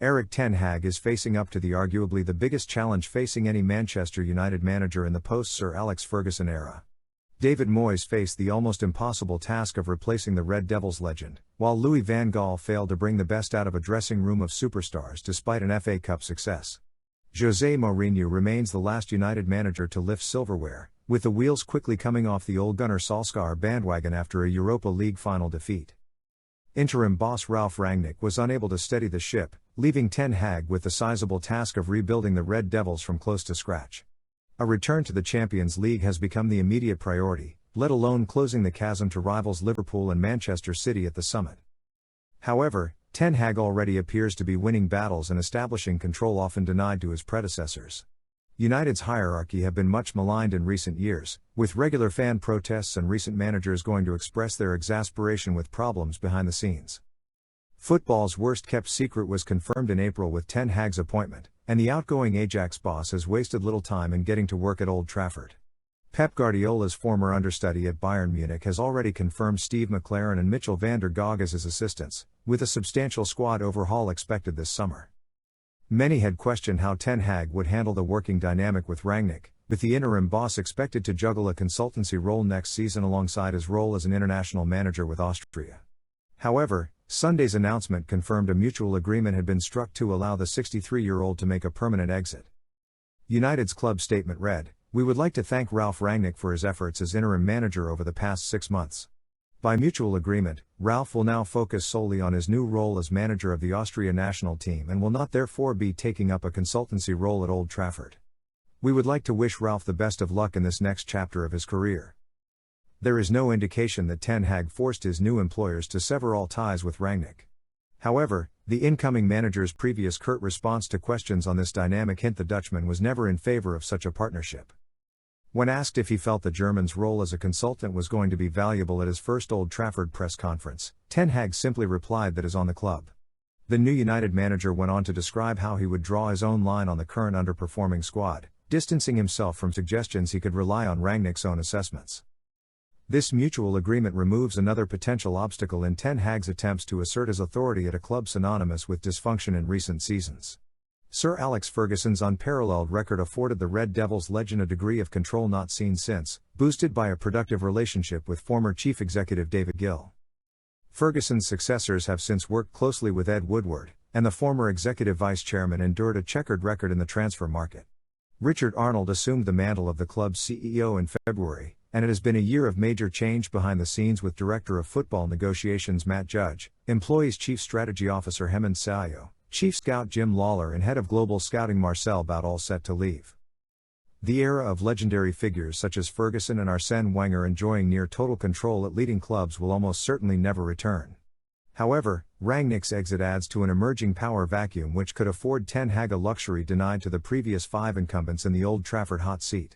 Erik Ten Hag is facing up to the arguably the biggest challenge facing any Manchester United manager in the post-Sir Alex Ferguson era. David Moyes faced the almost impossible task of replacing the Red Devils legend, while Louis van Gaal failed to bring the best out of a dressing room of superstars despite an FA Cup success. José Mourinho remains the last United manager to lift silverware, with the wheels quickly coming off the old Gunnar Solskjaer bandwagon after a Europa League final defeat. Interim boss Ralf Rangnick was unable to steady the ship, leaving Ten Hag with the sizable task of rebuilding the Red Devils from close to scratch. A return to the Champions League has become the immediate priority, let alone closing the chasm to rivals Liverpool and Manchester City at the summit. However, Ten Hag already appears to be winning battles and establishing control often denied to his predecessors. United's hierarchy have been much maligned in recent years, with regular fan protests and recent managers going to express their exasperation with problems behind the scenes. Football's worst-kept secret was confirmed in April with Ten Hag's appointment, and the outgoing Ajax boss has wasted little time in getting to work at Old Trafford. Pep Guardiola's former understudy at Bayern Munich has already confirmed Steve McLaren and Mitchell van der Gaag as his assistants, with a substantial squad overhaul expected this summer. Many had questioned how Ten Hag would handle the working dynamic with Rangnick, with the interim boss expected to juggle a consultancy role next season alongside his role as an international manager with Austria. However, Sunday's announcement confirmed a mutual agreement had been struck to allow the 63-year-old to make a permanent exit. United's club statement read, "We would like to thank Ralf Rangnick for his efforts as interim manager over the past 6 months. By mutual agreement, Ralf will now focus solely on his new role as manager of the Austria national team and will not therefore be taking up a consultancy role at Old Trafford. We would like to wish Ralf the best of luck in this next chapter of his career." There is no indication that Ten Hag forced his new employers to sever all ties with Rangnick. However, the incoming manager's previous curt response to questions on this dynamic hint the Dutchman was never in favor of such a partnership. When asked if he felt the German's role as a consultant was going to be valuable at his first Old Trafford press conference, Ten Hag simply replied that is on the club. The new United manager went on to describe how he would draw his own line on the current underperforming squad, distancing himself from suggestions he could rely on Rangnick's own assessments. This mutual agreement removes another potential obstacle in Ten Hag's attempts to assert his authority at a club synonymous with dysfunction in recent seasons. Sir Alex Ferguson's unparalleled record afforded the Red Devils legend a degree of control not seen since, boosted by a productive relationship with former chief executive David Gill. Ferguson's successors have since worked closely with Ed Woodward, and the former executive vice chairman endured a checkered record in the transfer market. Richard Arnold assumed the mantle of the club's CEO in February, and it has been a year of major change behind the scenes with Director of Football Negotiations Matt Judge, Employees Chief Strategy Officer Hemant Sayo, Chief Scout Jim Lawler and Head of Global Scouting Marcel Bout all set to leave. The era of legendary figures such as Ferguson and Arsène Wenger enjoying near total control at leading clubs will almost certainly never return. However, Rangnick's exit adds to an emerging power vacuum which could afford Ten Hag a luxury denied to the previous 5 incumbents in the Old Trafford hot seat.